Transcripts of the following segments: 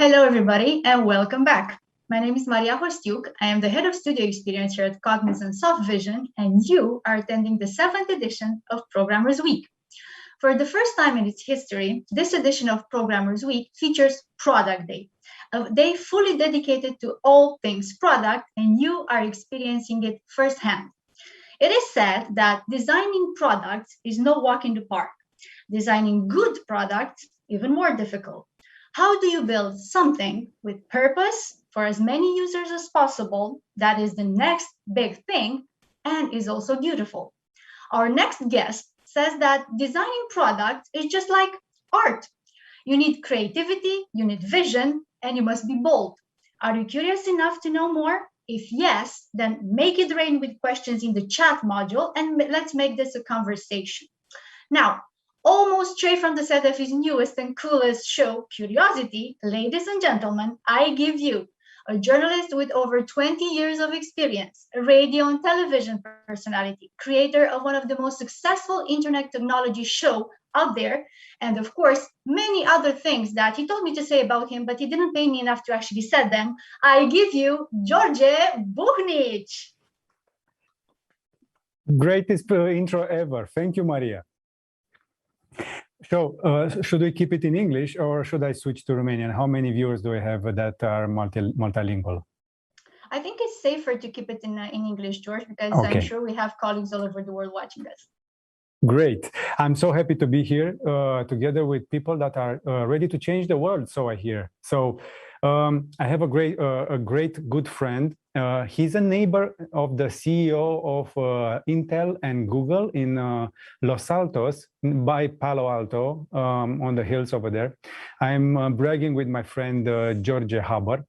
Hello, everybody, and welcome back. My name is Maria Hostiuc. I am the head of studio experience here at Cognizant Softvision, and you are attending the 7th edition of Programmers Week. For the first time in its history, this edition of Programmers Week features Product Day, a day fully dedicated to all things product, and you are experiencing it firsthand. It is said that designing products is no walk in the park. Designing good products, even more difficult. How do you build something with purpose for as many users as possible that is the next big thing and is also beautiful? Our next guest says that designing products is just like art. You need creativity, you need vision, and you must be bold. Are you curious enough to know more? If yes, then make it rain with questions in the chat module and let's make this a conversation. Now, almost straight from the set of his newest and coolest show, Curiosity, ladies and gentlemen, I give you a journalist with over 20 years of experience, a radio and television personality, creator of one of the most successful internet technology show out there, and of course, many other things that he told me to say about him, but he didn't pay me enough to actually say them. I give you George Buhnici. Greatest intro ever. Thank you, Maria. So, should we keep it in English or should I switch to Romanian? How many viewers do I have that are multilingual? I think it's safer to keep it in English, George, because okay. I'm sure we have colleagues all over the world watching us. Great. I'm so happy to be here together with people that are ready to change the world, so I hear. So I have a great good friend. He's a neighbor of the CEO of Intel and Google in Los Altos by Palo Alto on the hills over there. I'm bragging with my friend George Hubbard.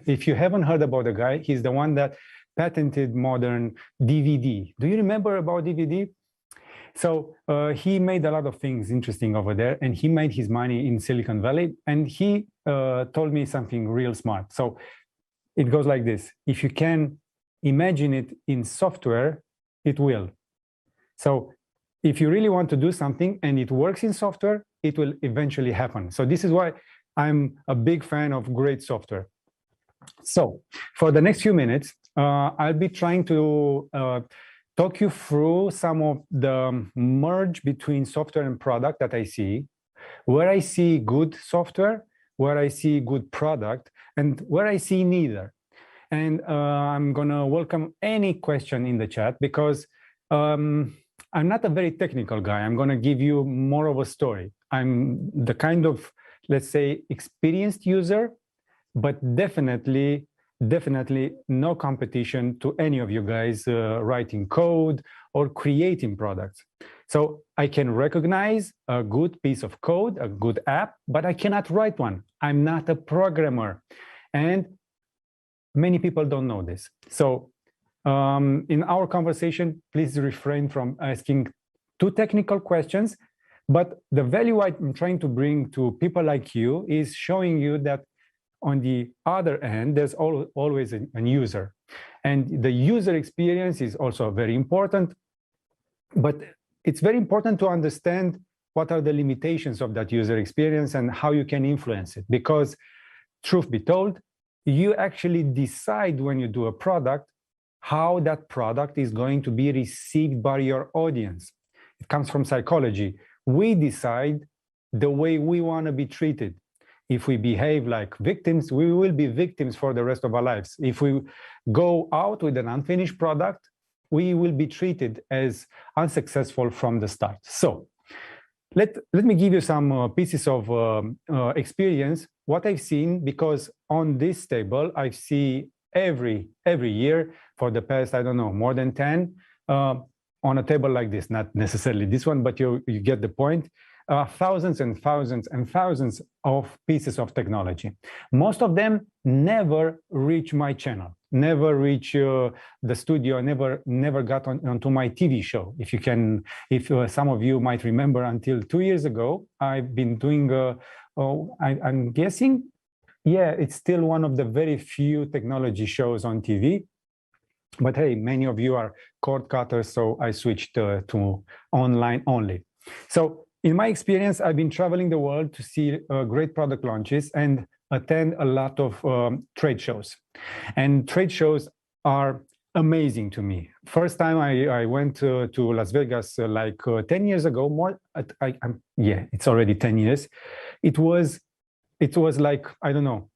If you haven't heard about the guy, he's the one that patented modern DVD. Do you remember about DVD? So he made a lot of things interesting over there, and he made his money in Silicon Valley, and he told me something real smart. So it goes like this: if you can imagine it in software, it will. So if you really want to do something and it works in software, it will eventually happen. So this is why I'm a big fan of great software. So for the next few minutes, I'll be trying to talk you through some of the merge between software and product that I see, where I see good software, where I see good product, and where I see neither. And I'm gonna welcome any question in the chat because I'm not a very technical guy. I'm gonna give you more of a story. I'm the kind of, let's say, experienced user, but definitely no competition to any of you guys writing code or creating products. So I can recognize a good piece of code, a good app, but I cannot write one. I'm not a programmer. And many people don't know this. So in our conversation, please refrain from asking too technical questions. But the value I'm trying to bring to people like you is showing you that on the other end, there's always a user. And the user experience is also very important. But it's very important to understand what are the limitations of that user experience and how you can influence it. Because truth be told, you actually decide when you do a product how that product is going to be received by your audience. It comes from psychology. We decide the way we want to be treated. If we behave like victims, we will be victims for the rest of our lives. If we go out with an unfinished product, we will be treated as unsuccessful from the start. So let me give you some pieces of experience, what I've seen, because on this table, I see every year for the past, I don't know, more than 10, on a table like this, not necessarily this one, but you get the point. Thousands and thousands and thousands of pieces of technology. Most of them never reach my channel, never reach the studio, never got onto my TV show. If some of you might remember, until 2 years ago, I've been doing, I'm guessing, yeah, it's still one of the very few technology shows on TV. But hey, many of you are cord cutters, so I switched to online only. So in my experience, I've been traveling the world to see great product launches and attend a lot of trade shows. And trade shows are amazing to me. First time I went to Las Vegas like 10 years ago, yeah, it's already 10 years. It was like, I don't know,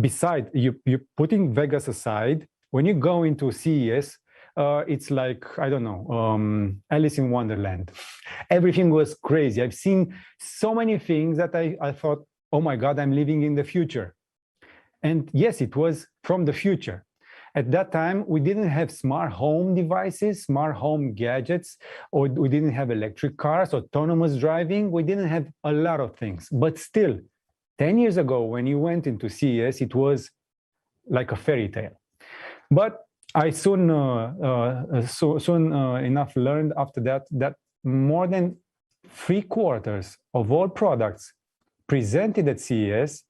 beside you putting Vegas aside, when you go into CES, it's like, I don't know, Alice in Wonderland. Everything was crazy. I've seen so many things that I thought, oh my God, I'm living in the future. And yes, it was from the future. At that time, we didn't have smart home devices, smart home gadgets, or we didn't have electric cars, autonomous driving. We didn't have a lot of things. But still, 10 years ago, when you went into CES, it was like a fairy tale. But I soon enough learned after that more than 3/4 of all products presented at CES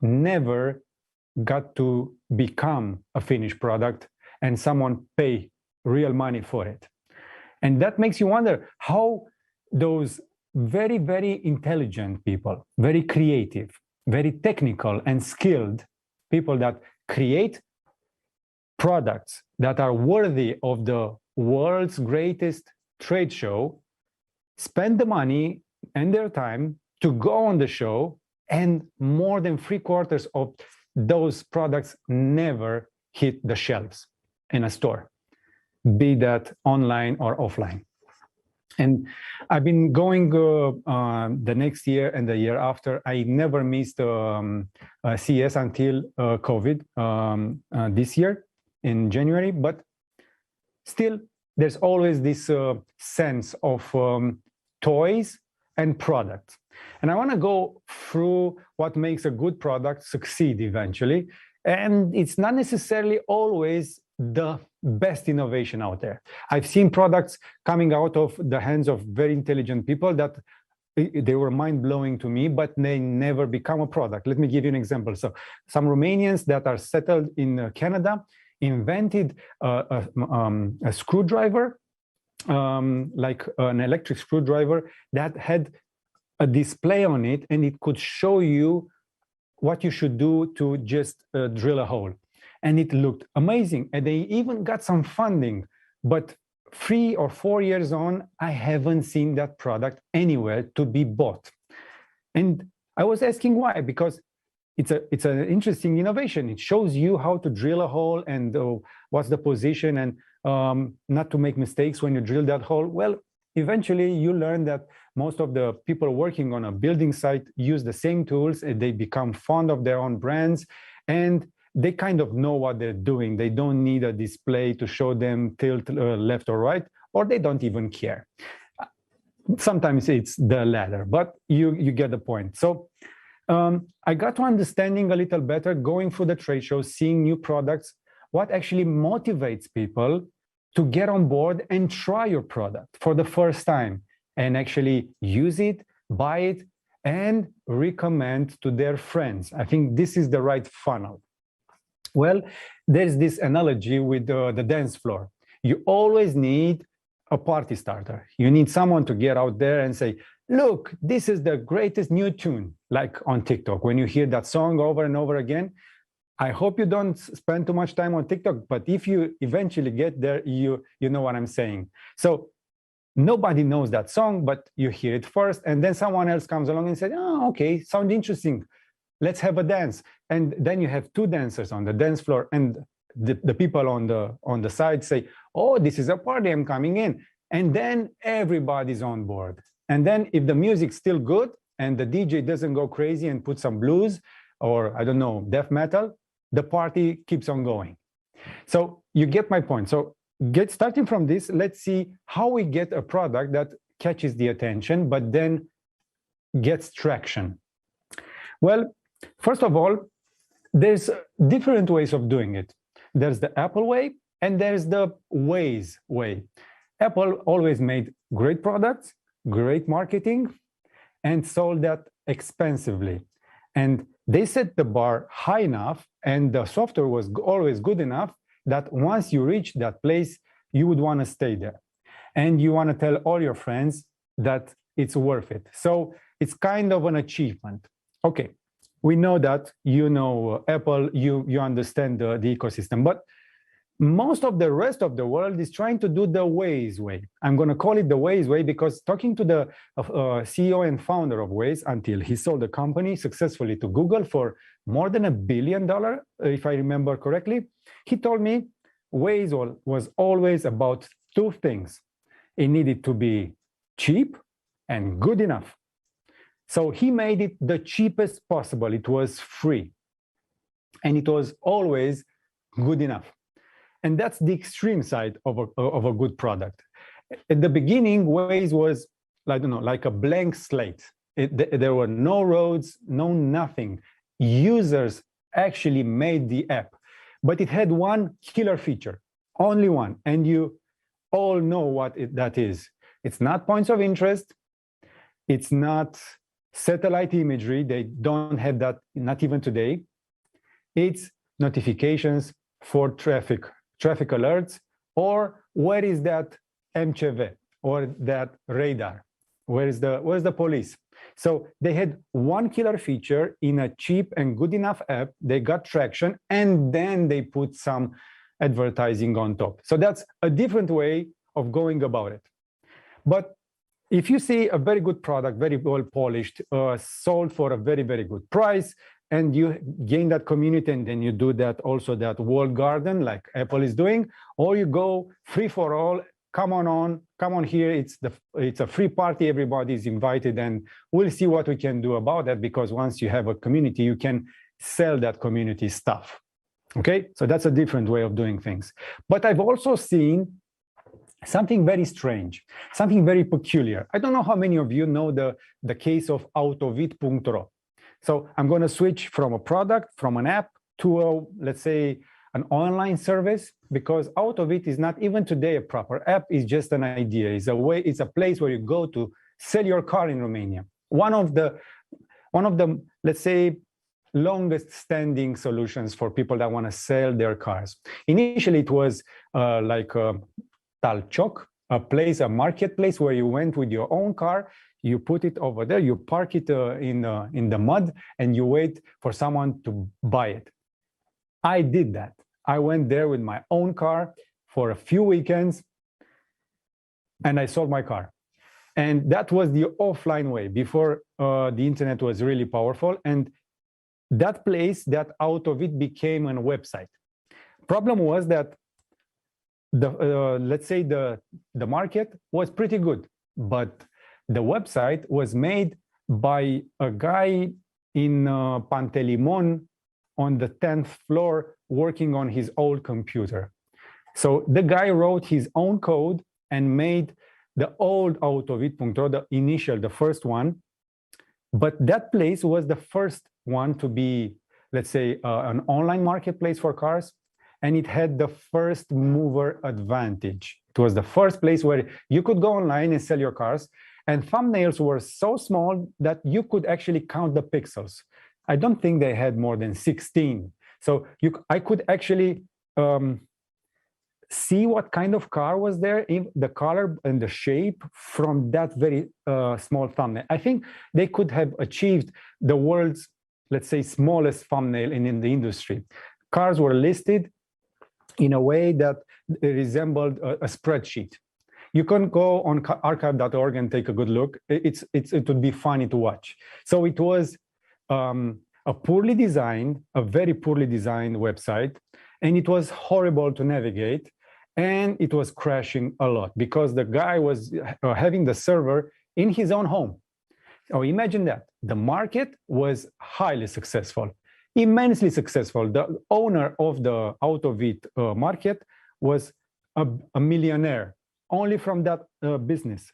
never got to become a finished product and someone pay real money for it. And that makes you wonder how those very, very intelligent people, very creative, very technical and skilled people that create products that are worthy of the world's greatest trade show spend the money and their time to go on the show, and more than 3/4 of those products never hit the shelves in a store, be that online or offline. And I've been going the next year and the year after. I never missed CES until COVID this year in January, but still there's always this sense of toys and products. And I want to go through what makes a good product succeed eventually. And it's not necessarily always the best innovation out there. I've seen products coming out of the hands of very intelligent people that they were mind-blowing to me, but they never become a product. Let me give you an example. So some Romanians that are settled in Canada invented a screwdriver, like an electric screwdriver that had a display on it, and it could show you what you should do to just drill a hole. And it looked amazing. And they even got some funding. But 3 or 4 years on, I haven't seen that product anywhere to be bought. And I was asking why, because it's an interesting innovation. It shows you how to drill a hole and what's the position and not to make mistakes when you drill that hole. Well, eventually you learn that most of the people working on a building site use the same tools. They become fond of their own brands, and they kind of know what they're doing. They don't need a display to show them tilt left or right, or they don't even care. Sometimes it's the latter, but you get the point. So I got to understanding a little better, going through the trade shows, seeing new products, what actually motivates people to get on board and try your product for the first time and actually use it, buy it, and recommend to their friends. I think this is the right funnel. Well, there's this analogy with the dance floor. You always need a party starter. You need someone to get out there and say, look, this is the greatest new tune, like on TikTok. When you hear that song over and over again, I hope you don't spend too much time on TikTok, but if you eventually get there, you know what I'm saying. So nobody knows that song, but you hear it first, and then someone else comes along and says, oh, okay, sounds interesting. Let's have a dance. And then you have 2 dancers on the dance floor, and the people on the side say, oh, this is a party, I'm coming in. And then everybody's on board. And then if the music's still good and the DJ doesn't go crazy and put some blues or, I don't know, death metal, the party keeps on going. So you get my point. So starting from this, let's see how we get a product that catches the attention, but then gets traction. Well, first of all, there's different ways of doing it. There's the Apple way and there's the Waze way. Apple always made great products, great marketing, and sold that expensively. And they set the bar high enough, and the software was always good enough that once you reach that place, you would want to stay there. And you want to tell all your friends that it's worth it. So it's kind of an achievement. Okay, we know that, you know, Apple, you understand the ecosystem, but most of the rest of the world is trying to do the Waze way. I'm going to call it the Waze way because talking to the CEO and founder of Waze until he sold the company successfully to Google for more than $1 billion, if I remember correctly, he told me Waze was always about two things. It needed to be cheap and good enough. So he made it the cheapest possible. It was free. And it was always good enough. And that's the extreme side of a good product. At the beginning, Waze was, I don't know, like a blank slate. There were no roads, no nothing. Users actually made the app, but it had one killer feature, only one. And you all know what that is. It's not points of interest. It's not satellite imagery. They don't have that, not even today. It's notifications for traffic alerts, or where is that MCV or that radar? Where's the police? So they had one killer feature in a cheap and good enough app. They got traction, and then they put some advertising on top. So that's a different way of going about it. But if you see a very good product, very well polished, sold for a very, very good price, and you gain that community, and then you do that also that walled garden like Apple is doing, or you go free for all, come on here, it's a free party, everybody is invited, and we'll see what we can do about that, because once you have a community, you can sell that community stuff. Okay, so that's a different way of doing things. But I've also seen something very strange, something very peculiar. I don't know how many of you know the case of Autovid.ro. So I'm going to switch from a product, from an app, to let's say, an online service, because Autovid is not even today a proper app. It's just an idea. It's a place where you go to sell your car in Romania. One of the let's say, longest standing solutions for people that want to sell their cars. Initially, it was like Talcioc, a marketplace where you went with your own car, you put it over there, you park it in the mud, and you wait for someone to buy it. I did that. I went there with my own car for a few weekends, and I sold my car. And that was the offline way before the internet was really powerful. And that place, that Autovid, became a website. Problem was that let's say the market was pretty good, but the website was made by a guy in Pantelimon on the 10th floor working on his old computer. So the guy wrote his own code and made the old Autovid.ro, the first one. But that place was the first one to be, let's say, an online marketplace for cars. And it had the first mover advantage. It was the first place where you could go online and sell your cars. And thumbnails were so small that you could actually count the pixels. I don't think they had more than 16. So I could actually see what kind of car was there, the color and the shape from that very small thumbnail. I think they could have achieved the world's, let's say, smallest thumbnail in the industry. Cars were listed in a way that resembled a spreadsheet. You can go on archive.org and take a good look. It would be funny to watch. So it was a poorly designed, a very poorly designed website, and it was horrible to navigate, and it was crashing a lot because the guy was having the server in his own home. So imagine that. The market was highly successful, immensely successful. The owner of the Autovid market was a millionaire only from that business.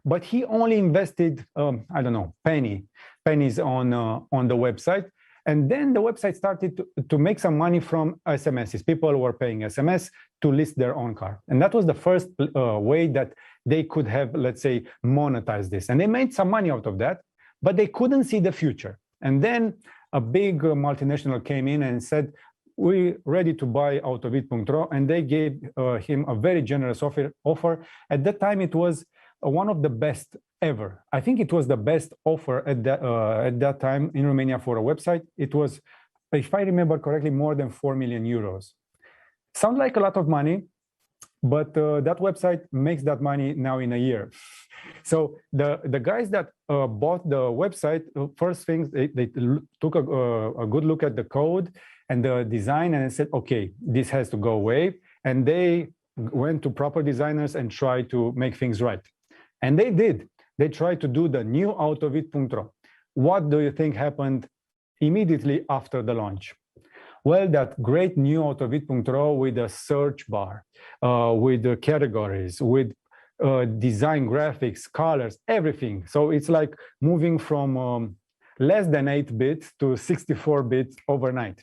But he only invested, I don't know, pennies on the website. And then the website started to make some money from SMSs. People were paying SMS to list their own car. And that was the first way that they could have, let's say, monetized this. And they made some money out of that, but they couldn't see the future. And then a big multinational came in and said, we're ready to buy Autovid.ro, and they gave him a very generous offer. At that time, it was one of the best ever. I think it was the best offer at that time in Romania for a website. It was, if I remember correctly, more than 4 million euros. Sounds like a lot of money, but that website makes that money now in a year. So the guys that bought the website, first things, they took a good look at the code and the design and said, okay, this has to go away. And they went to proper designers and tried to make things right. And they did. They tried to do the new autovit.ro. What do you think happened immediately after the launch? Well, that great new autovit.ro with a search bar, with the categories, with design graphics, colors, everything. So it's like moving from less than 8 bits to 64 bits overnight.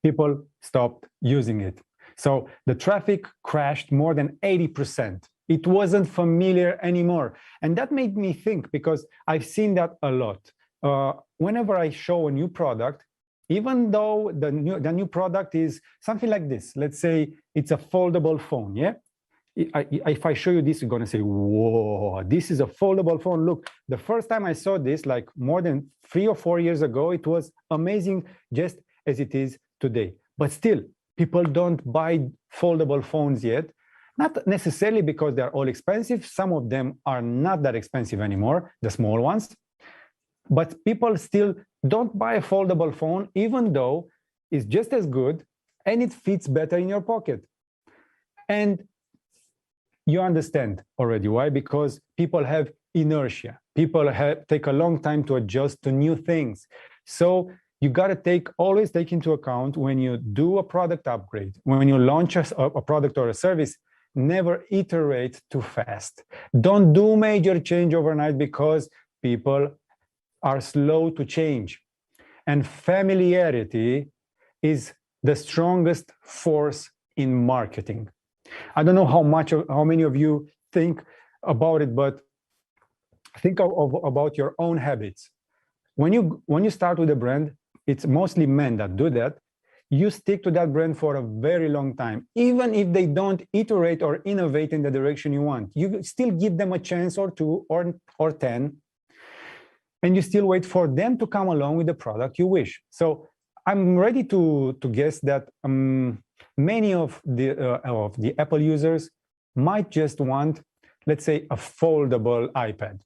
People stopped using it. So the traffic crashed more than 80%. It wasn't familiar anymore. And that made me think, because I've seen that a lot. Whenever I show a new product, even though the new product is something like this, let's say it's a foldable phone, yeah? If I show you this, you're gonna say, whoa, this is a foldable phone. Look, the first time I saw this, like more than 3 or 4 years ago, it was amazing just as it is today. But still, people don't buy foldable phones yet. Not necessarily because they're all expensive. Some of them are not that expensive anymore, the small ones. But people still don't buy a foldable phone, even though it's just as good and it fits better in your pocket. And you understand already why, because people have inertia. People take a long time to adjust to new things. So you got to always take into account when you do a product upgrade, when you launch a product or a service, never iterate too fast. Don't do major change overnight, because people are slow to change. And familiarity is the strongest force in marketing. I don't know how many of you think about it, but think about your own habits. When you start with a brand, it's mostly men that do that. You stick to that brand for a very long time, even if they don't iterate or innovate in the direction you want. You still give them a chance or 2 or 10, and you still wait for them to come along with the product you wish. So I'm ready to guess that many of the Apple users might just want, let's say, a foldable iPad.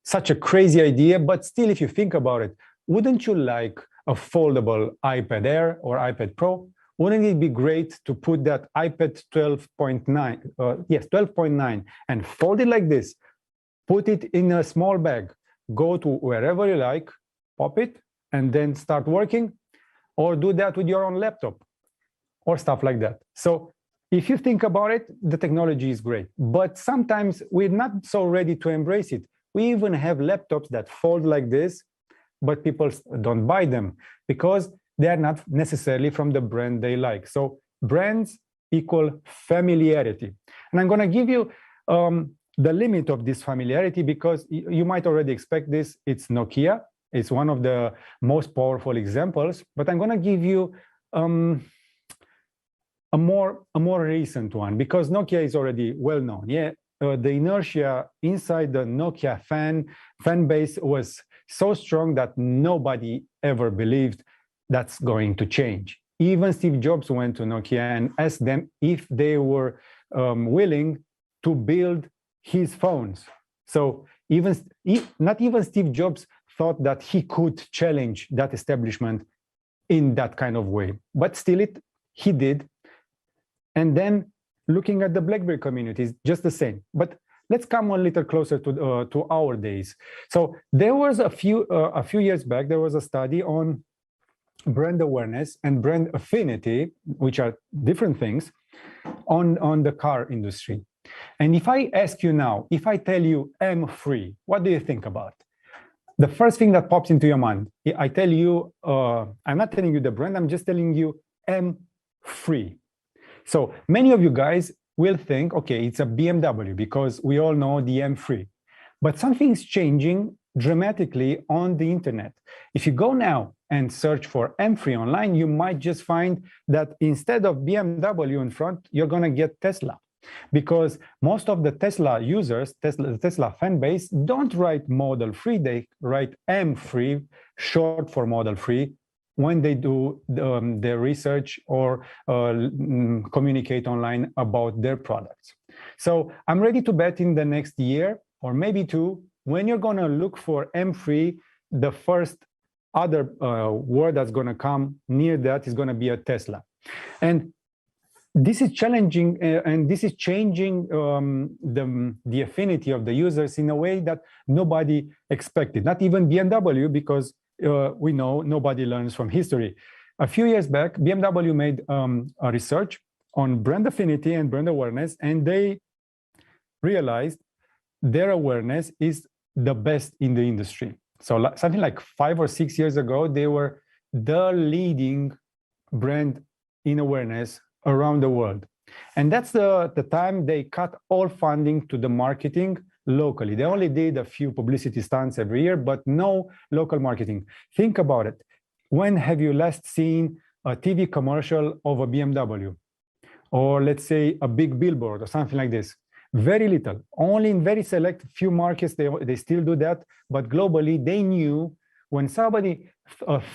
Such a crazy idea, but still, if you think about it, wouldn't you like a foldable iPad Air or iPad Pro? Wouldn't it be great to put that iPad 12.9, and fold it like this, put it in a small bag, go to wherever you like, pop it, and then start working, or do that with your own laptop, or stuff like that. So if you think about it, the technology is great, but sometimes we're not so ready to embrace it. We even have laptops that fold like this, but people don't buy them because they are not necessarily from the brand they like. So brands equal familiarity. And I'm going to give you the limit of this familiarity, because you might already expect this. It's Nokia. It's one of the most powerful examples, but I'm going to give you a more recent one, because Nokia is already well known. Yeah, the inertia inside the Nokia fan base was so strong that nobody ever believed that's going to change. Even Steve Jobs went to Nokia and asked them if they were willing to build his phones. So not even Steve Jobs thought that he could challenge that establishment in that kind of way, but still he did. And then looking at the BlackBerry community is just the same. But let's come a little closer to our days. So there was a few years back, there was a study on brand awareness and brand affinity, which are different things, on the car industry. And if I ask you now, if I tell you M3, what do you think about? The first thing that pops into your mind, I tell you, I'm not telling you the brand, I'm just telling you M3. So many of you guys will think, okay, it's a BMW, because we all know the M3. But something's changing dramatically on the internet. If you go now and search for M3 online, you might just find that instead of BMW in front, you're going to get Tesla. because most of the Tesla users, the Tesla fan base, don't write Model 3, they write M3, short for Model 3, when they do their research or communicate online about their products. So I'm ready to bet in the next year, or maybe two, when you're going to look for M3, the first other word that's going to come near that is going to be a Tesla. And this is challenging, and this is changing the affinity of the users in a way that nobody expected, not even BMW, because we know nobody learns from history. A few years back, BMW made a research on brand affinity and brand awareness, and they realized their awareness is the best in the industry. So something like 5 or 6 years ago, they were the leading brand in awareness around the world. And that's the time they cut all funding to the marketing locally. They only did a few publicity stunts every year, but no local marketing. Think about it. When have you last seen a TV commercial of a BMW? Or let's say a big billboard or something like this? Very little. Only in very select few markets they still do that, but globally they knew when somebody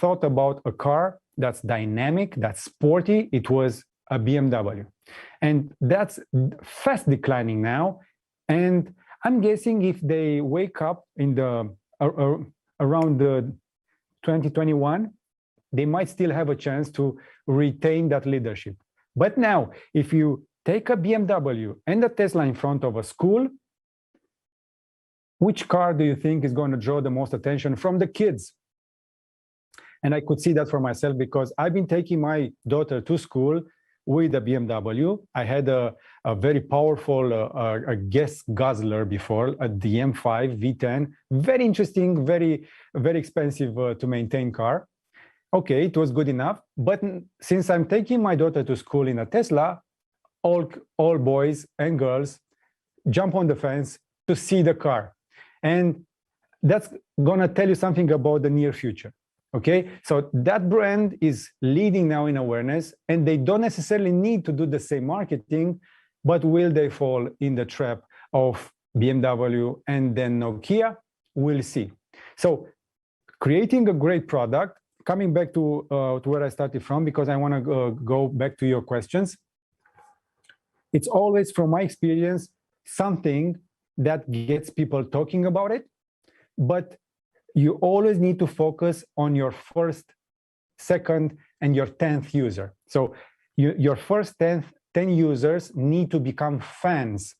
thought about a car that's dynamic, that's sporty, it was a BMW. And that's fast declining now. And I'm guessing if they wake up in the around the 2021, they might still have a chance to retain that leadership. But now, if you take a BMW and a Tesla in front of a school, which car do you think is going to draw the most attention from the kids? And I could see that for myself because I've been taking my daughter to school with a BMW. I had a very powerful gas guzzler before, the M5 V10. Very interesting, very expensive to maintain car. Okay, it was good enough. But since I'm taking my daughter to school in a Tesla, all boys and girls jump on the fence to see the car. And that's gonna tell you something about the near future, okay? So that brand is leading now in awareness, and they don't necessarily need to do the same marketing, but will they fall in the trap of BMW and then Nokia? We'll see. So creating a great product, coming back to where I started from, because I wanna go back to your questions. It's always, from my experience, something that gets people talking about it, but you always need to focus on your first, second, and your 10th user. So your first 10 users need to become fans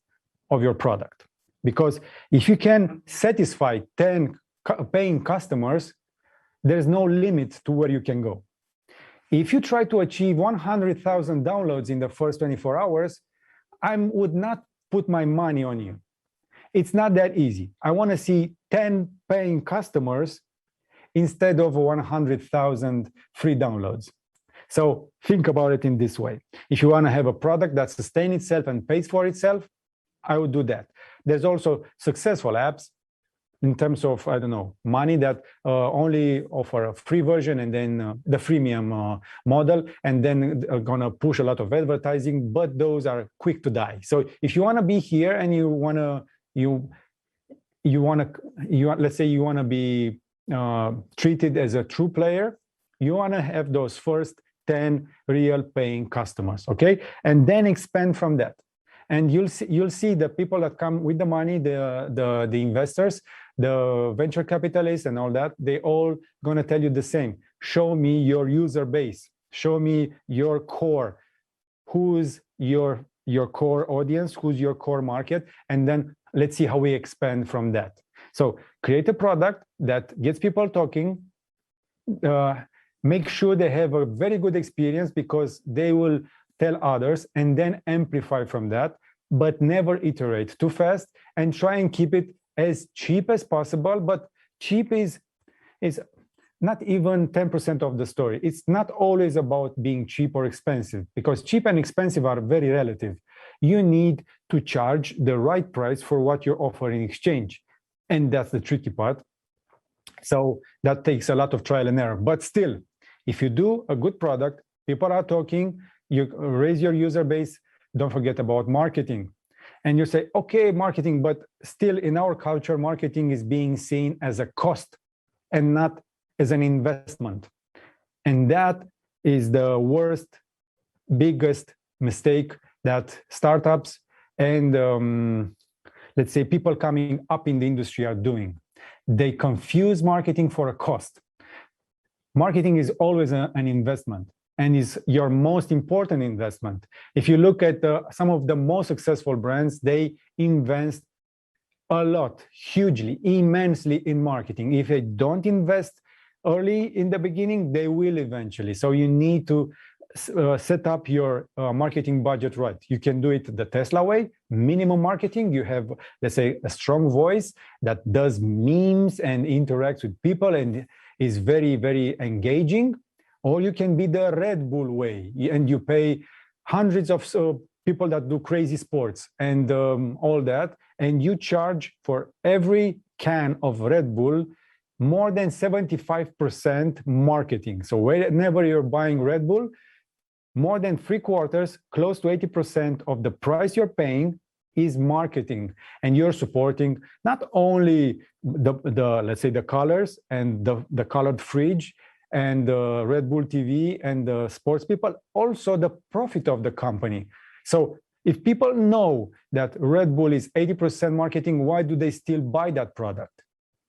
of your product. Because if you can satisfy 10 paying customers, there's no limit to where you can go. If you try to achieve 100,000 downloads in the first 24 hours, I would not put my money on you. It's not that easy. I want to see 10 paying customers instead of 100,000 free downloads. So think about it in this way. If you want to have a product that sustains itself and pays for itself, I would do that. There's also successful apps in terms of, I don't know, money that only offer a free version and then the freemium model, and then gonna push a lot of advertising, but those are quick to die. So if you wanna be here and let's say you wanna be treated as a true player, you wanna have those first 10 real paying customers, okay? And then expand from that. And you'll see the people that come with the money, the investors, the venture capitalists and all that, they all gonna tell you the same. Show me your user base. Show me your core. Who's your core audience? Who's your core market? And then let's see how we expand from that. So create a product that gets people talking. Make sure they have a very good experience because they will tell others, and then amplify from that, but never iterate too fast, and try and keep it as cheap as possible. But cheap is not even 10% of the story. It's not always about being cheap or expensive, because cheap and expensive are very relative. You need to charge the right price for what you're offering in exchange. And that's the tricky part. So that takes a lot of trial and error. But still, if you do a good product, people are talking, you raise your user base, don't forget about marketing. And you say, okay, marketing, but still in our culture, marketing is being seen as a cost and not as an investment. And that is the worst, biggest mistake that startups and let's say people coming up in the industry are doing. They confuse marketing for a cost. Marketing is always an investment and is your most important investment. If you look at some of the most successful brands, they invest a lot, hugely, immensely in marketing. If they don't invest early in the beginning, they will eventually. So you need to set up your marketing budget right. You can do it the Tesla way, minimum marketing. You have, let's say, a strong voice that does memes and interacts with people and is very, very engaging. Or you can be the Red Bull way, and you pay hundreds of people that do crazy sports and all that, and you charge for every can of Red Bull more than 75% marketing. So whenever you're buying Red Bull, more than 3/4, close to 80% of the price you're paying is marketing, and you're supporting not only the let's say the colors and the colored fridge and the Red Bull TV and the sports people, also the profit of the company. So if people know that Red Bull is 80% marketing, why do they still buy that product?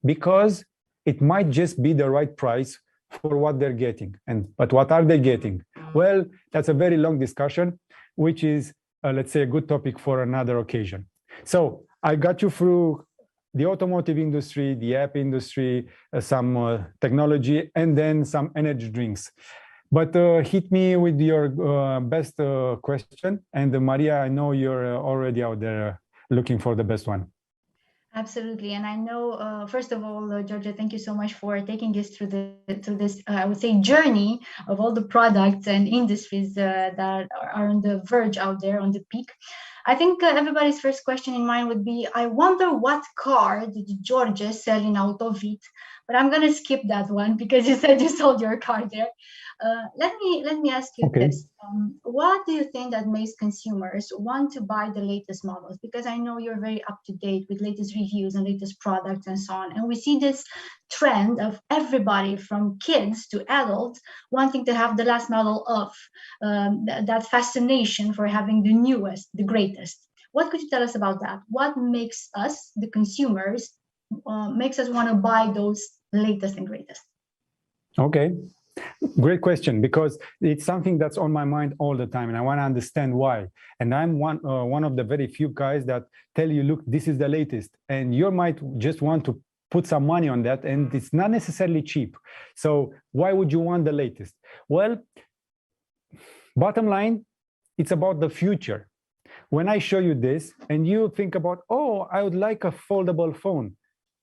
Because it might just be the right price for what they're getting. But what are they getting? Well, that's a very long discussion, which is, let's say, a good topic for another occasion. So I got you through the automotive industry, the app industry, some technology, and then some energy drinks. But hit me with your best question. And Maria, I know you're already out there looking for the best one. Absolutely, and I know. First of all, Georgia, thank you so much for taking us through this. I would say journey of all the products and industries that are on the verge out there, on the peak. I think everybody's first question in mind would be, I wonder what car did Georgia sell in Autovit? But I'm gonna skip that one because you said you sold your car there. Let me ask you this. What do you think that makes consumers want to buy the latest models? Because I know you're very up to date with latest reviews and latest products and so on. And we see this trend of everybody from kids to adults wanting to have the last model of that fascination for having the newest, the greatest. What could you tell us about that? What makes us, the consumers, makes us want to buy those latest and greatest? Okay. Great question, because it's something that's on my mind all the time, and I want to understand why. And I'm one of the very few guys that tell you, look, this is the latest, and you might just want to put some money on that, and it's not necessarily cheap. So why would you want the latest? Well, bottom line, it's about the future. When I show you this, and you think about, oh, I would like a foldable phone.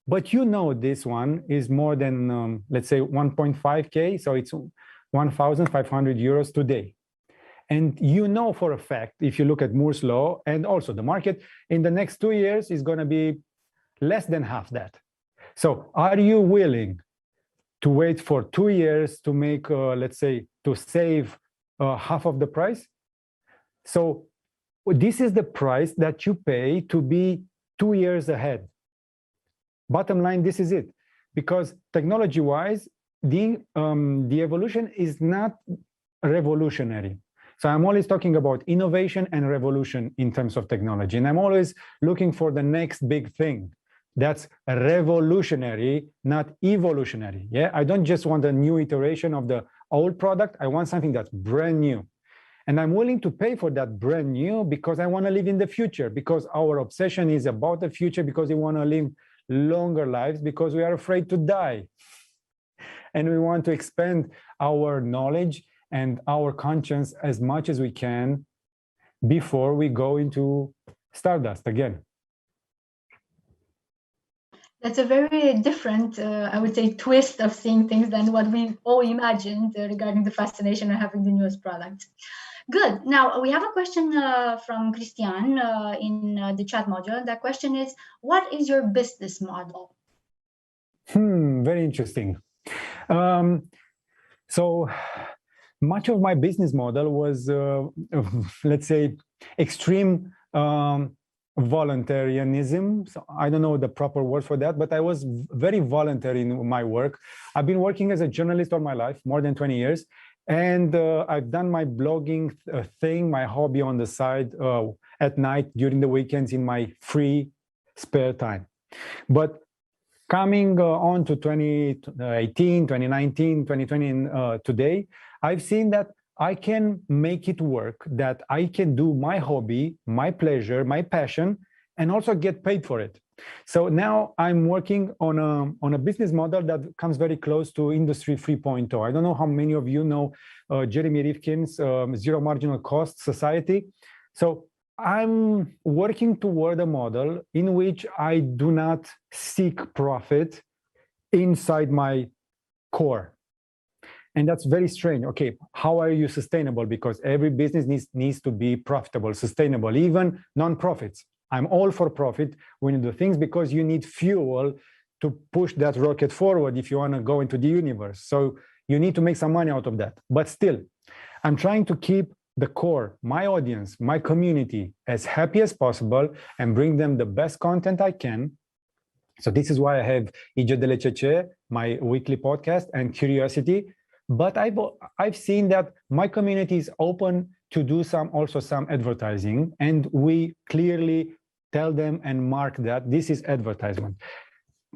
But you know this one is more than, let's say, 1.5K, so it's 1,500 euros today. And you know for a fact, if you look at Moore's law and also the market, in the next 2 years is going to be less than half that. So are you willing to wait for 2 years to make, let's say, to save half of the price? So this is the price that you pay to be 2 years ahead. Bottom line, this is it, because technology-wise, the evolution is not revolutionary. So I'm always talking about innovation and revolution in terms of technology, and I'm always looking for the next big thing. That's revolutionary, not evolutionary. Yeah, I don't just want a new iteration of the old product. I want something that's brand new, and I'm willing to pay for that brand new because I want to live in the future. Because our obsession is about the future, because we want to live longer lives, because we are afraid to die, and we want to expand our knowledge and our conscience as much as we can before we go into stardust again. That's a very different, I would say, twist of seeing things than what we all imagined regarding the fascination of having the newest product. Good. Now, we have a question from Christian in the chat module. That question is, what is your business model? Very interesting. So much of my business model was, let's say, extreme voluntarism. So I don't know the proper word for that, but I was very voluntary in my work. I've been working as a journalist all my life, more than 20 years. And I've done my blogging thing, my hobby on the side at night, during the weekends, in my free spare time. But coming on to 2018, 2019, 2020, and today, I've seen that I can make it work, that I can do my hobby, my pleasure, my passion, and also get paid for it. So now I'm working on a business model that comes very close to Industry 3.0. I don't know how many of you know Jeremy Rifkin's Zero Marginal Cost Society. So I'm working toward a model in which I do not seek profit inside my core. And that's very strange. Okay, how are you sustainable? Because every business needs to be profitable, sustainable, even non-profits. I'm all for profit when you do things because you need fuel to push that rocket forward if you want to go into the universe. So you need to make some money out of that. But still, I'm trying to keep the core, my audience, my community, as happy as possible and bring them the best content I can. So this is why I have IGDLCC, my weekly podcast, and Curiosity. But I've seen that my community is open to do some advertising, and we clearly tell them and mark that this is advertisement.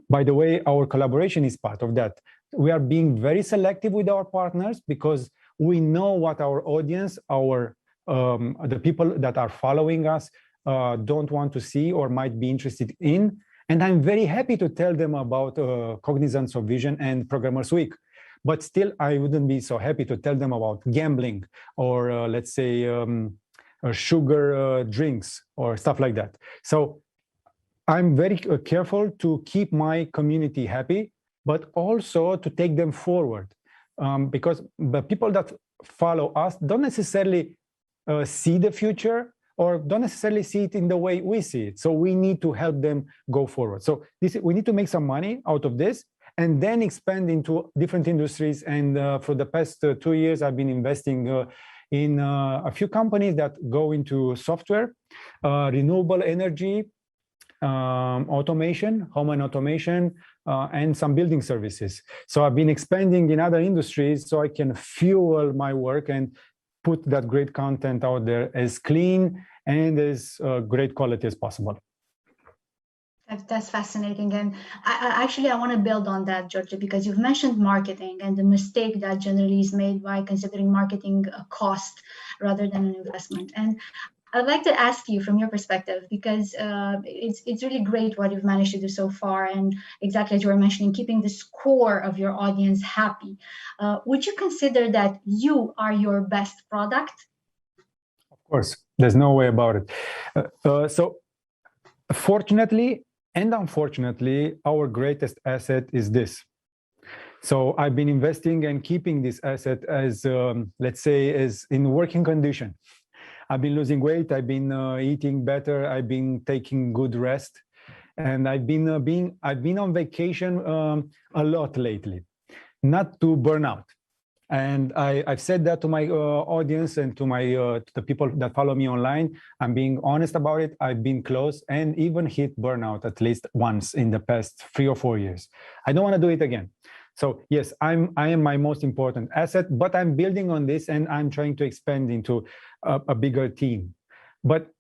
By the way, our collaboration is part of that. We are being very selective with our partners because we know what our audience, the people that are following us don't want to see or might be interested in. And I'm very happy to tell them about Cognizant Softvision and Programmers Week. But still, I wouldn't be so happy to tell them about gambling or let's say sugar drinks or stuff like that. So I'm very careful to keep my community happy, but also to take them forward. Because the people that follow us don't necessarily see the future or don't necessarily see it in the way we see it. So we need to help them go forward. So we need to make some money out of this and then expand into different industries. And for the past 2 years, I've been investing in a few companies that go into software, renewable energy, automation, home and automation, and some building services. So I've been expanding in other industries so I can fuel my work and put that great content out there as clean and as great quality as possible. That's fascinating. And I want to build on that, George, because you've mentioned marketing and the mistake that generally is made by considering marketing a cost rather than an investment. And I'd like to ask you from your perspective, because it's really great what you've managed to do so far. And exactly as you were mentioning, keeping this core of your audience happy. Would you consider that you are your best product? Of course, there's no way about it. So fortunately and unfortunately, our greatest asset is this. So I've been investing and keeping this asset as, let's say, as in working condition. I've been losing weight, I've been eating better, I've been taking good rest, and I've been on vacation a lot lately, not to burn out. And I've said that to my audience and to the people that follow me online. I'm being honest about it. I've been close and even hit burnout at least once in the past 3 or 4 years. I don't want to do it again. So yes, I am my most important asset, but I'm building on this and I'm trying to expand into a bigger team. But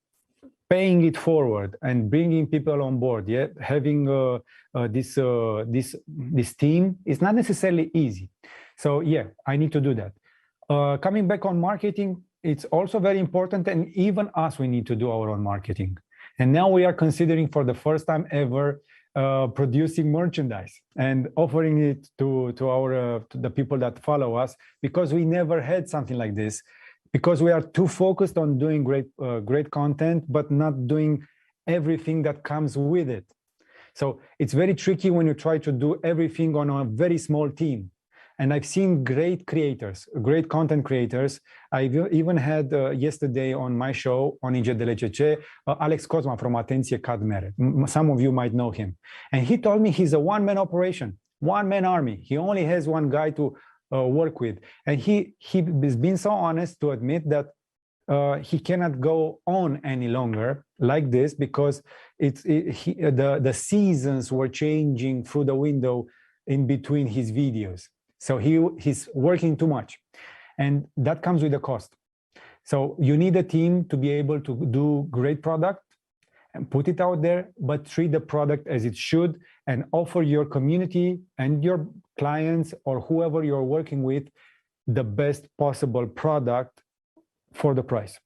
paying it forward and bringing people on board, having this team is not necessarily easy. So yeah, I need to do that. Coming back on marketing, it's also very important, and even us, we need to do our own marketing. And now we are considering for the first time ever producing merchandise and offering it to the people that follow us, because we never had something like this, because we are too focused on doing great content, but not doing everything that comes with it. So it's very tricky when you try to do everything on a very small team. And I've seen great creators, great content creators. I even had yesterday on my show on IGDLCC, Alex Cosma from Atenție Cadmere. Some of you might know him. And he told me he's a one-man operation, one-man army. He only has one guy to work with. And he has been so honest to admit that he cannot go on any longer like this because the seasons were changing through the window in between his videos. So he's working too much, and that comes with a cost. So you need a team to be able to do great product and put it out there, but treat the product as it should and offer your community and your clients or whoever you're working with the best possible product for the price.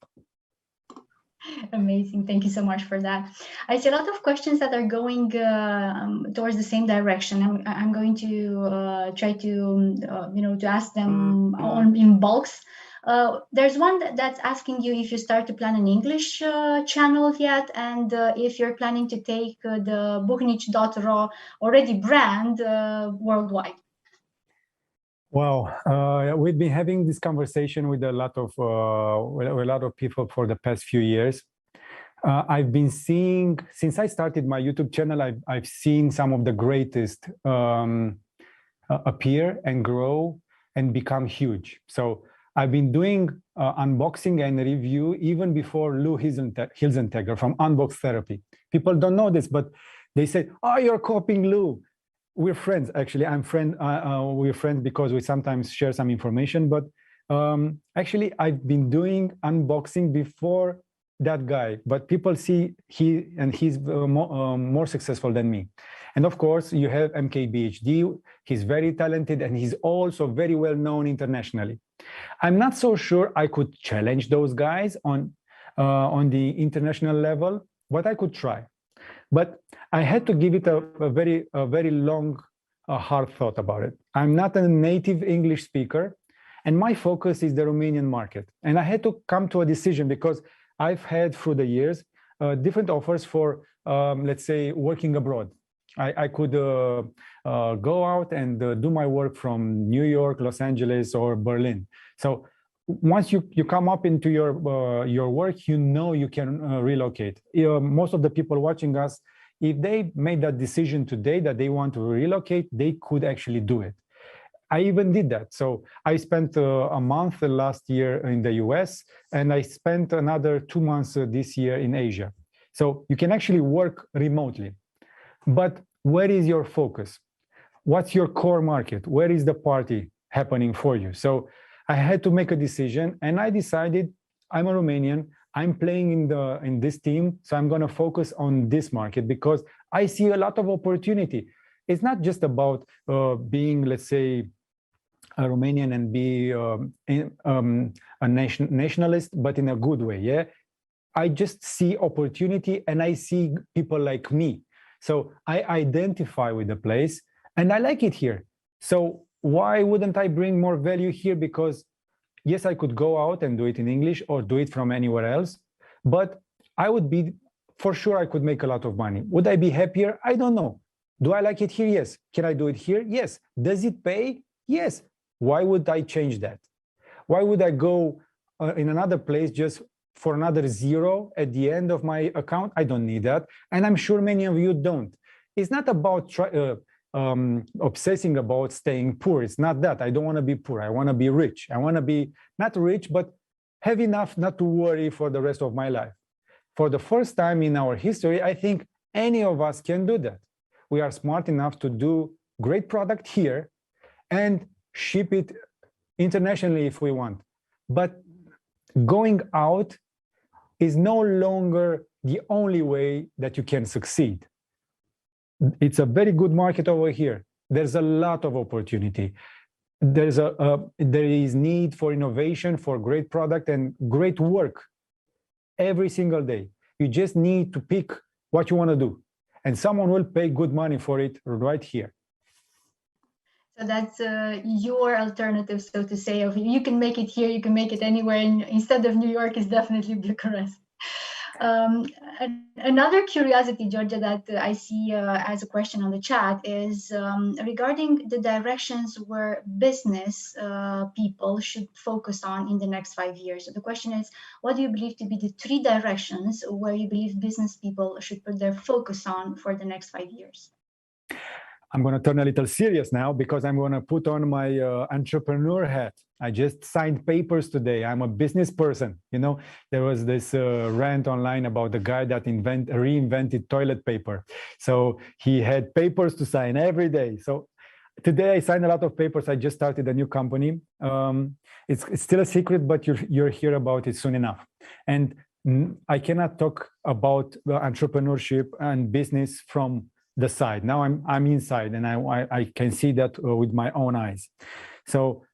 Amazing. Thank you so much for that. I see a lot of questions that are going towards the same direction. I'm going to try to, to ask them in bulks. There's one that's asking you if you start to plan an English channel yet, and if you're planning to take the Buhnici.ro already brand worldwide. Well, we've been having this conversation with a lot of people for the past few years. I've been seeing, since I started my YouTube channel, I've seen some of the greatest appear and grow and become huge. So I've been doing unboxing and review even before Lou Hilzentegger from Unbox Therapy. People don't know this, but they say, "Oh, you're copying Lou." We're friends, actually. We're friends because we sometimes share some information. But actually, I've been doing unboxing before that guy. But people see he's more successful than me. And of course, you have MKBHD. He's very talented, and he's also very well known internationally. I'm not so sure I could challenge those guys on the international level, but I could try. But I had to give it a very long, hard thought about it. I'm not a native English speaker, and my focus is the Romanian market. And I had to come to a decision because I've had through the years different offers for, let's say, working abroad. I could go out and do my work from New York, Los Angeles, or Berlin. So once you come up into your work, you can relocate. Most of the people watching us, if they made that decision today that they want to relocate, they could actually do it. I even did that. So I spent a month last year in the US, and I spent another 2 months this year in Asia. So you can actually work remotely. But where is your focus? What's your core market? Where is the party happening for you? So I had to make a decision, and I decided I'm a Romanian. I'm playing in this team, so I'm going to focus on this market because I see a lot of opportunity. It's not just about being, let's say, a Romanian and be a nationalist, but in a good way. Yeah, I just see opportunity, and I see people like me. So I identify with the place, and I like it here. So why wouldn't I bring more value here? Because yes, I could go out and do it in English or do it from anywhere else, but I would be, for sure, I could make a lot of money. Would I be happier? I don't know. Do I like it here? Yes. Can I do it here? Yes. Does it pay? Yes. Why would I change that? Why would I go in another place just for another zero at the end of my account? I don't need that. And I'm sure many of you don't. It's not about obsessing about staying poor. It's not that. I don't want to be poor. I want to be rich. I want to be not rich, but have enough not to worry for the rest of my life. For the first time in our history, I think any of us can do that. We are smart enough to do great product here and ship it internationally if we want. But going out is no longer the only way that you can succeed. It's a very good market over here. There's a lot of opportunity. There is need for innovation, for great product and great work every single day. You just need to pick what you want to do, and someone will pay good money for it right here. So that's your alternative, so to say, of you can make it here, you can make it anywhere, and instead of New York is definitely Bucharest. Another curiosity, Georgia, that I see as a question on the chat is regarding the directions where business people should focus on in the next 5 years. So the question is, what do you believe to be the 3 directions where you believe business people should put their focus on for the next 5 years? I'm going to turn a little serious now because I'm going to put on my entrepreneur hat. I just signed papers today. I'm a business person. You know, there was this rant online about the guy that reinvented toilet paper. So he had papers to sign every day. So today I signed a lot of papers. I just started a new company. It's still a secret, but you'll hear about it soon enough. And I cannot talk about entrepreneurship and business from the side. Now I'm inside, and I can see that with my own eyes. So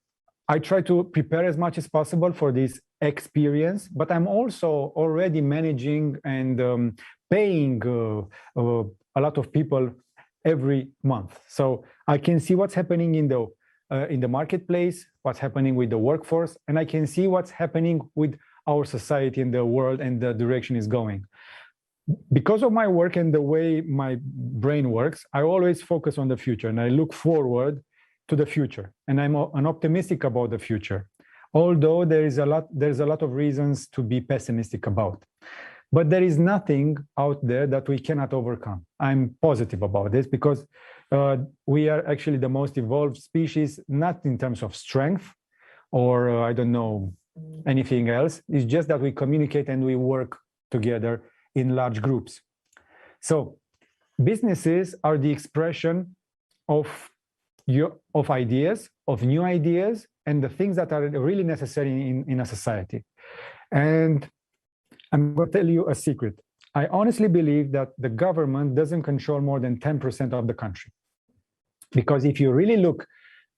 I try to prepare as much as possible for this experience, but I'm also already managing and paying a lot of people every month. So I can see what's happening in the marketplace, what's happening with the workforce, and I can see what's happening with our society and the world and the direction is going. Because of my work and the way my brain works, I always focus on the future and I look forward to the future. And I'm optimistic about the future, although there's a lot of reasons to be pessimistic about. But there is nothing out there that we cannot overcome. I'm positive about this because we are actually the most evolved species, not in terms of strength or I don't know, anything else. It's just that we communicate and we work together in large groups. So businesses are the expression of ideas, of new ideas, and the things that are really necessary in a society. And I'm going to tell you a secret. I honestly believe that the government doesn't control more than 10% of the country. Because if you really look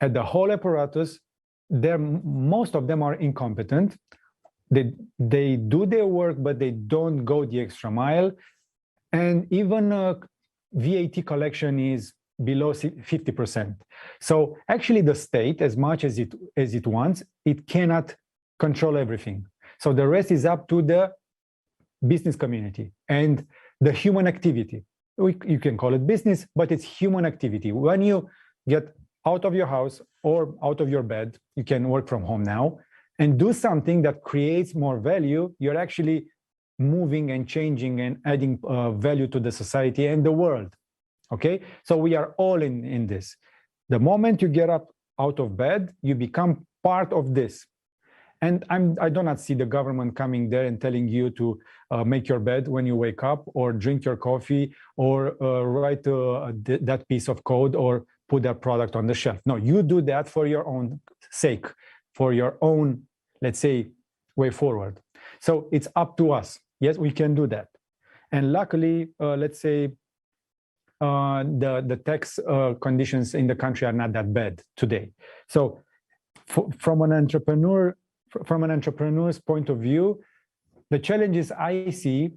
at the whole apparatus, most of them are incompetent. They do their work, but they don't go the extra mile. And even VAT collection is below 50%. So actually the state, as much as it wants, it cannot control everything. So the rest is up to the business community and the human activity. You can call it business, but it's human activity. When you get out of your house or out of your bed, you can work from home now, and do something that creates more value, you're actually moving and changing and adding value to the society and the world, okay? So we are all in this. The moment you get up out of bed, you become part of this. And I do not see the government coming there and telling you to make your bed when you wake up, or drink your coffee, or write that piece of code, or put that product on the shelf. No, you do that for your own sake, for your own, let's say, way forward. So it's up to us. Yes, we can do that. And luckily, let's say, the tax conditions in the country are not that bad today. So from an entrepreneur's point of view, the challenges I see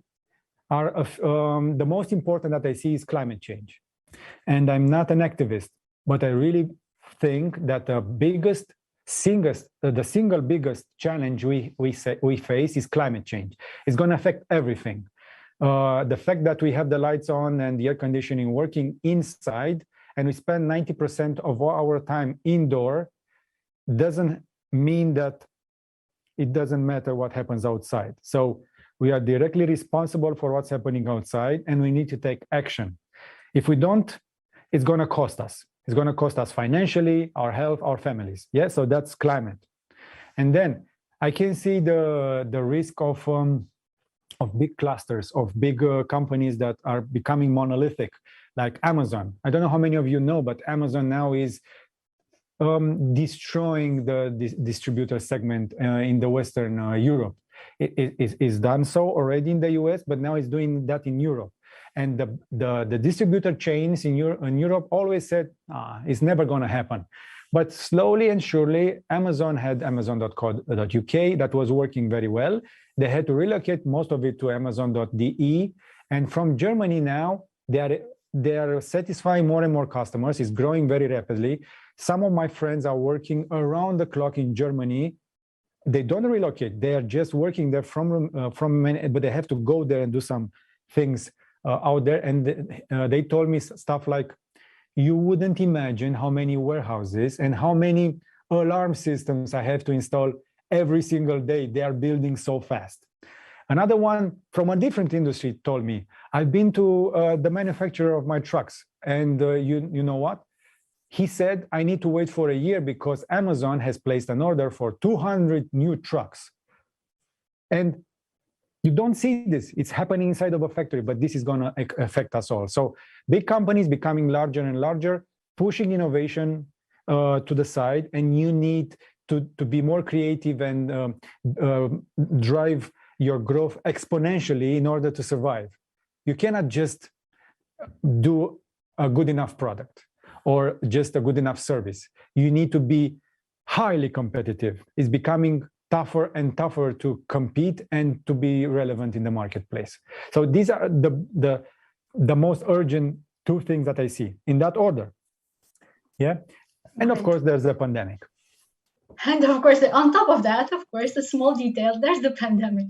are the most important that I see is climate change. And I'm not an activist, but I really think that the single biggest challenge we face is climate change. It's going to affect everything. The fact that we have the lights on and the air conditioning working inside, and we spend 90% of our time indoor, doesn't mean that it doesn't matter what happens outside. So we are directly responsible for what's happening outside, and we need to take action. If we don't, it's going to cost us. It's going to cost us financially, our health, our families. Yeah, so that's climate. And then I can see the risk of big clusters, of big companies that are becoming monolithic, like Amazon. I don't know how many of you know, but Amazon now is destroying the distributor segment in the Western Europe. It is done so already in the US, but now it's doing that in Europe. And the distributor chains in Europe always said, it's never going to happen. But slowly and surely, Amazon had Amazon.co.uk that was working very well. They had to relocate most of it to Amazon.de. And from Germany now, they are satisfying more and more customers. It's growing very rapidly. Some of my friends are working around the clock in Germany. They don't relocate. They are just working there but they have to go there and do some things out there. And they told me stuff like, you wouldn't imagine how many warehouses and how many alarm systems I have to install every single day. They are building so fast. Another one from a different industry told me, I've been to the manufacturer of my trucks, And you know what? He said, I need to wait for a year because Amazon has placed an order for 200 new trucks. And you don't see this. It's happening inside of a factory, but this is going to affect us all. So big companies becoming larger and larger, pushing innovation to the side, and you need to be more creative and drive your growth exponentially in order to survive. You cannot just do a good enough product or just a good enough service. You need to be highly competitive. It's becoming tougher and tougher to compete and to be relevant in the marketplace. So these are the most urgent two things that I see in that order. Yeah. And of course, there's the pandemic. And of course, on top of that, of course, the small detail, there's the pandemic.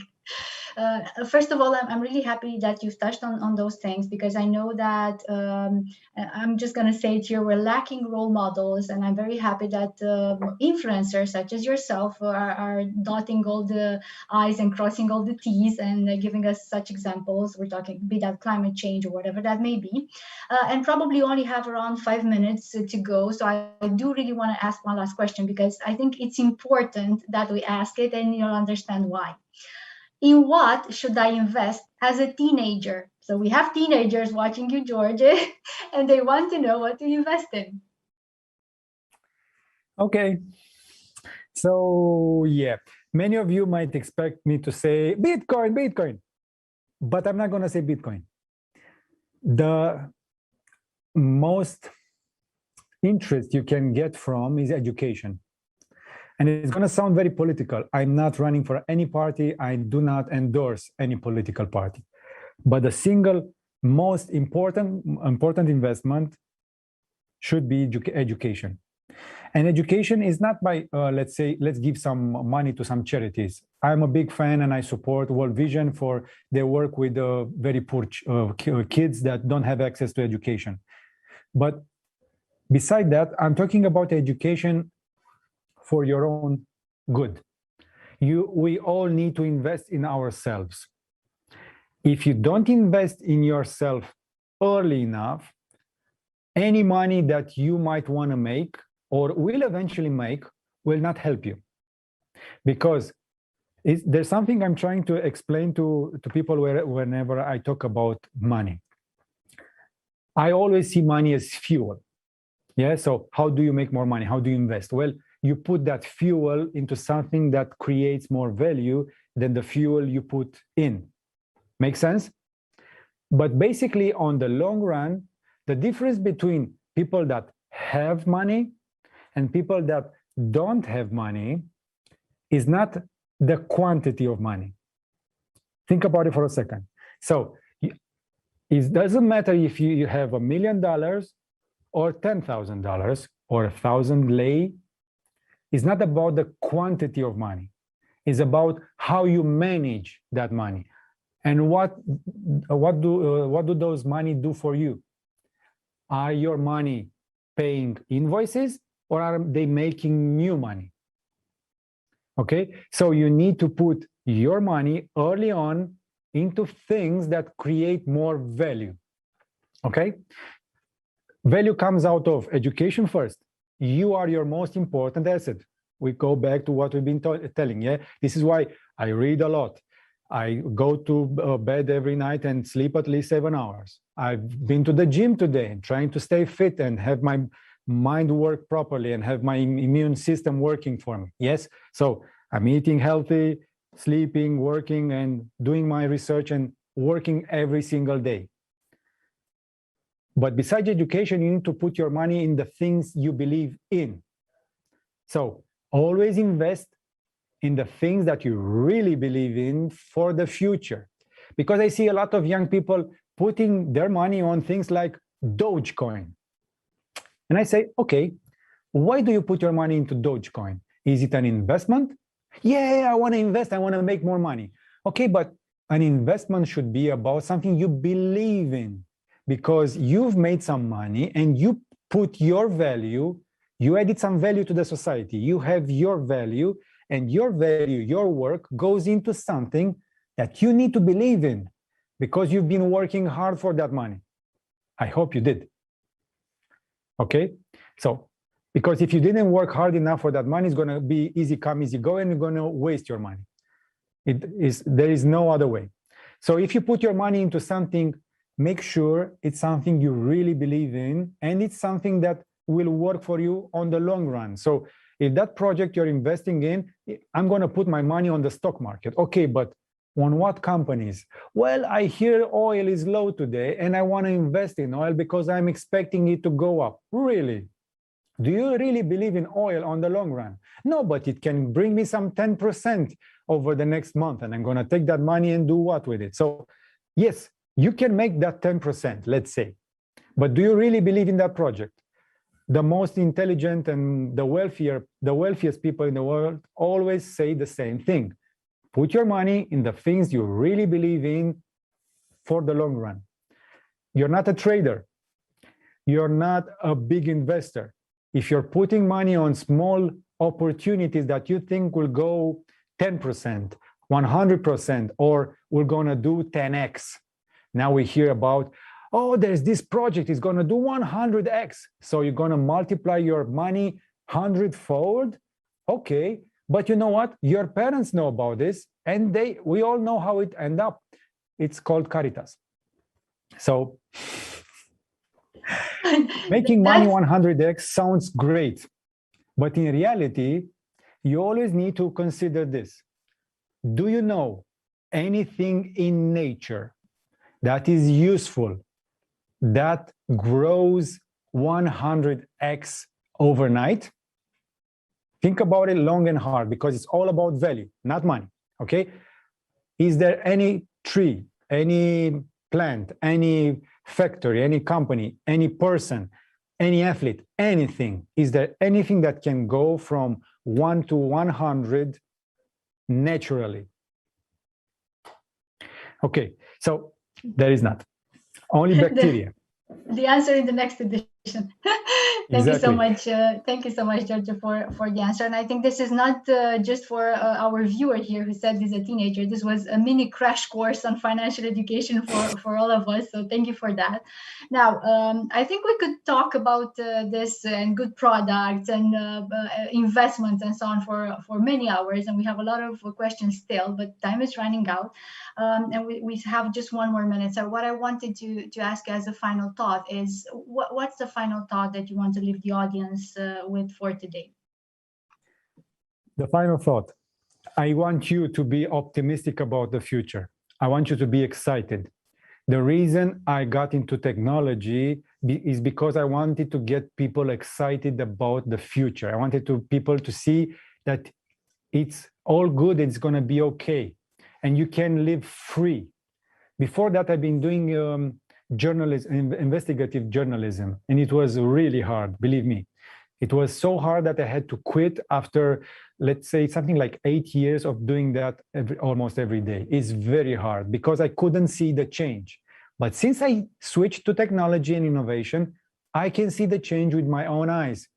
First of all, I'm really happy that you've touched on those things, because I know that I'm just going to say it here, we're lacking role models, and I'm very happy that influencers such as yourself are dotting all the I's and crossing all the T's and giving us such examples. We're talking, be that climate change or whatever that may be, and probably only have around 5 minutes to go. So I do really want to ask one last question, because I think it's important that we ask it and you'll understand why. In what should I invest as a teenager? So we have teenagers watching you, George, and they want to know what to invest in. Okay. So yeah, many of you might expect me to say Bitcoin, but I'm not going to say Bitcoin. The most interest you can get from is education. And it's going to sound very political. I'm not running for any party. I do not endorse any political party. But the single most important investment should be education. And education is not by, let's give some money to some charities. I'm a big fan and I support World Vision for their work with very poor kids that don't have access to education. But beside that, I'm talking about education for your own good. We all need to invest in ourselves. If you don't invest in yourself early enough, any money that you might want to make or will eventually make will not help you. Because there's something I'm trying to explain to people whenever I talk about money. I always see money as fuel. Yeah, so how do you make more money? How do you invest? Well, you put that fuel into something that creates more value than the fuel you put in. Make sense? But basically, on the long run, the difference between people that have money and people that don't have money is not the quantity of money. Think about it for a second. So it doesn't matter if you have $1 million or $10,000 or 1,000 lei. It's not about the quantity of money. It's about how you manage that money. And what do those money do for you? Are your money paying invoices or are they making new money? Okay, so you need to put your money early on into things that create more value. Okay, value comes out of education first. You are your most important asset. We go back to what we've been telling. Yeah, this is why I read a lot. I go to bed every night and sleep at least 7 hours. I've been to the gym today, trying to stay fit and have my mind work properly and have my immune system working for me. Yes, so I'm eating healthy, sleeping, working, and doing my research and working every single day. But besides education, you need to put your money in the things you believe in. So always invest in the things that you really believe in for the future. Because I see a lot of young people putting their money on things like Dogecoin. And I say, okay, why do you put your money into Dogecoin? Is it an investment? Yeah, I want to invest. I want to make more money. Okay, but an investment should be about something you believe in. Because you've made some money and you put your value, you added some value to the society. You have your value, and your value, your work goes into something that you need to believe in because you've been working hard for that money. I hope you did. Okay, so because if you didn't work hard enough for that money, it's going to be easy come, easy go, and you're going to waste your money. There is no other way. So if you put your money into something, make sure it's something you really believe in, and it's something that will work for you on the long run. So if that project you're investing in, I'm going to put my money on the stock market. Okay, but on what companies? Well, I hear oil is low today, and I want to invest in oil because I'm expecting it to go up. Really? Do you really believe in oil on the long run? No, but it can bring me some 10% over the next month, and I'm going to take that money and do what with it? So yes, you can make that 10%, let's say, but do you really believe in that project? The most intelligent and the wealthiest people in the world always say the same thing. Put your money in the things you really believe in for the long run. You're not a trader. You're not a big investor. If you're putting money on small opportunities that you think will go 10%, 100%, or we're going to do 10x. Now we hear about, oh, there's this project is going to do 100x. So you're going to multiply your money 100-fold? Okay, but you know what? Your parents know about this, and we all know how it ended up. It's called Caritas. So making money 100x sounds great, but in reality, you always need to consider this. Do you know anything in nature that is useful, that grows 100x overnight? Think about it long and hard, because it's all about value, not money, okay? Is there any tree, any plant, any factory, any company, any person, any athlete, anything? Is there anything that can go from 1 to 100 naturally? Okay, so there is not. Only bacteria. The answer in the next edition. Thank you so much. Thank you so much, George, for the answer. And I think this is not just for our viewer here who said he's a teenager. This was a mini crash course on financial education for all of us. So thank you for that. Now, I think we could talk about this and good products and investments and so on for many hours. And we have a lot of questions still, but time is running out. And we have just one more minute. So what I wanted to ask as a final thought is, what's the final thought that you want to leave the audience with for today? The final thought, I want you to be optimistic about the future. I want you to be excited. The reason I got into technology is because I wanted to get people excited about the future. I wanted people to see that it's all good, it's going to be okay, and you can live free. Before that, I've been doing journalism, investigative journalism, and it was really hard, believe me. It was so hard that I had to quit after, let's say, something like 8 years of doing that almost every day. It's very hard because I couldn't see the change. But since I switched to technology and innovation, I can see the change with my own eyes.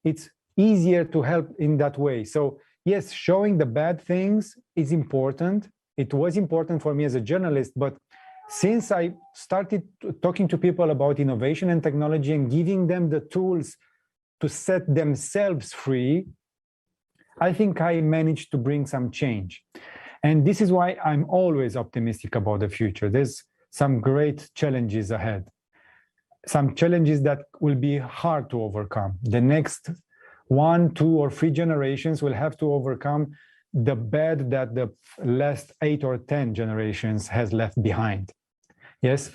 It's easier to help in that way. So yes, showing the bad things is important. It was important for me as a journalist, but since I started talking to people about innovation and technology and giving them the tools to set themselves free, I think I managed to bring some change. And this is why I'm always optimistic about the future. There's some great challenges ahead, some challenges that will be hard to overcome. The next 1, 2, or 3 generations will have to overcome the bad that the last 8 or 10 generations has left behind. Yes,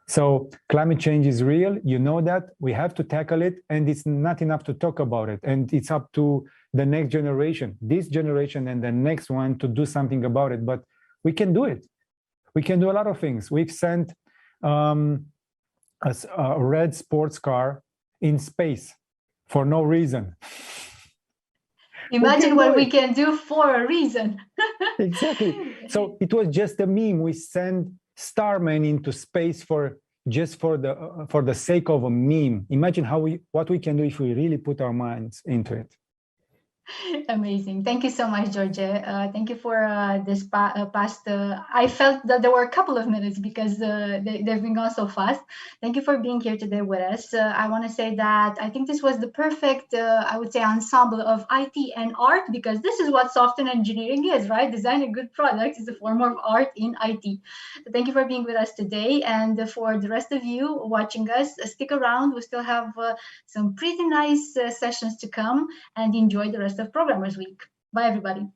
so climate change is real. You know that. We have to tackle it, and it's not enough to talk about it. And it's up to the next generation, this generation and the next one, to do something about it. But we can do it. We can do a lot of things. We've sent a red sports car in space for no reason. Imagine what we can do for a reason. Exactly. So it was just a meme. We sent starmen into space for the sake of a meme. Imagine what we can do if we really put our minds into it. Amazing. Thank you so much, George. Thank you for this past. I felt that there were a couple of minutes because they've been gone so fast. Thank you for being here today with us. I want to say that I think this was the perfect, I would say, ensemble of IT and art, because this is what software engineering is, right? Designing good products is a form of art in IT. So thank you for being with us today. And for the rest of you watching us, stick around. We still have some pretty nice sessions to come, and enjoy the rest of Programmers Week. Bye, everybody.